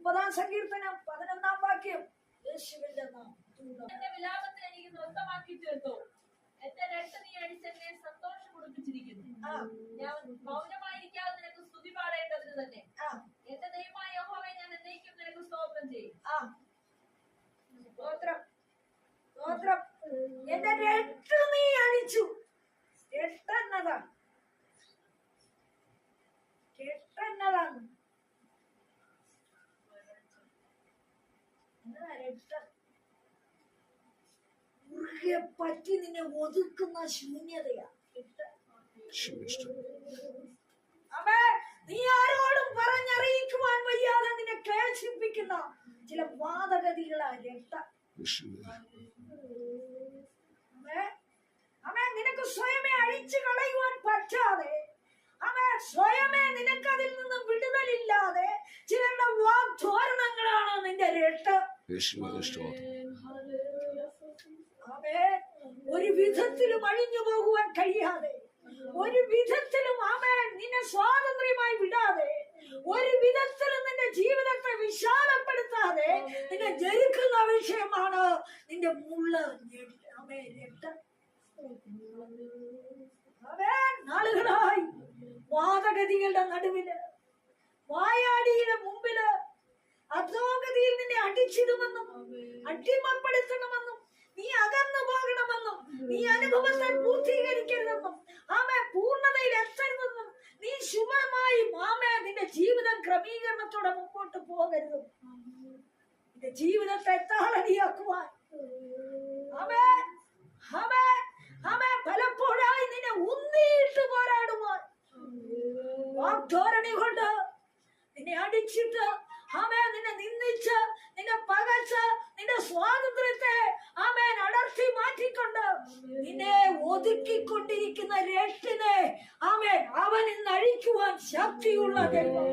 50-ാം സങ്കീർത്തനം 11-ാം വാക്യം. യേശുവിന്റെ നാമം വിലാപത്തിന് എനിക്ക് നൃത്തമാക്കി തീർത്തു. എന്റെ രക്ത നീ അടിച്ചെന്നെ സന്തോഷം കൊടുപ്പിച്ചിരിക്കുന്നു. ഞാൻ മൗനമായിരിക്കാതെ നിനക്ക് സ്തുതി പാടേണ്ടതിന് തന്നെ. എന്റെ ദൈവമായ യഹോവേ, ഞാൻ എന്നേക്കും നിനക്ക് സ്തോത്രം ചെയ്യും. സ്തോത്രം, സ്തോത്രം. എന്റെ രക്ത നീ അഴിച്ചു. കെട്ടെന്നതാണ്, കെട്ടെന്നതാണ്. മുറുകെ പറ്റി നിന്നെ ഒതുക്കുന്ന ശൂന്യതയാ. അവേ, നീ ആരോടും പറഞ്ഞറിയിക്കുവാൻ വയ്യാതെ നിന്നെ ക്ലേശിപ്പിക്കുന്ന ചില വാദഗതികളാ രക്തം. അവൻ നിനക്ക് സ്വയമേ അഴിച്ചു കളയുവാൻ പറ്റാതെ, അവൻ സ്വയമേ നിനക്ക് അതിൽ നിന്നും വിടുതലില്ലാതെ ചിലരുടെ വാഗ്ദോരണങ്ങളാണ് നിന്റെ രക്തം. ഒരു വിധത്തിലും അഴിഞ്ഞു പോകുവാൻ കഴിയാതെ, ഒരു വിധത്തിലും അവൻ നിന്നെ സ്വാതന്ത്ര്യമായി വിടാതെ, ഒരു വിധത്തിലും നിന്റെ ജീവിതത്തെ വിശാലപ്പെടുത്താതെ നിന്നെ ജയിക്കുന്ന വിഷയമാണ് നിന്റെ മുള്ള രക്തം. നാളുകളായി വാദഗതികളുടെ നടുവില്, വായാടിയുടെ മുമ്പില് അധോഗതിയിൽ നിന്നെ അടിച്ചിടുമെന്നും അടിമപ്പെടുത്തണമെന്നും നീ അകന്നു പോകണമെന്നും നീ അനുഭവത്തെ പൂർത്തീകരിക്കരുതെന്നും പൂർണ്ണതയിൽ എത്തരുതെന്നും നീ ശുഭമായി നിന്റെ ജീവിതം ക്രമീകരണത്തോടെ മുമ്പോട്ട് പോകരുതും. നിന്റെ ജീവിതത്തെ താളടിയാക്കുവാൻ പലപ്പോഴായി നിന്നെ ഉന്തിയിട്ട് പോരാടുവാൻ വാഗ്ധോരണി കൊണ്ട് നിന്നെ അടിച്ചിട്ട് നിന്നെ നിന്ദിച്ച്, നിന്നെ പകച്ച്, നിന്റെ സ്വാതന്ത്ര്യത്തെ അടർത്തി മാറ്റിക്കൊണ്ട് നിന്നെ ഒതുക്കിക്കൊണ്ടിരിക്കുന്ന രക്തനെ അവൻ ഇന്ന് അഴിക്കുവാൻ ശക്തിയുള്ള ദൈവം.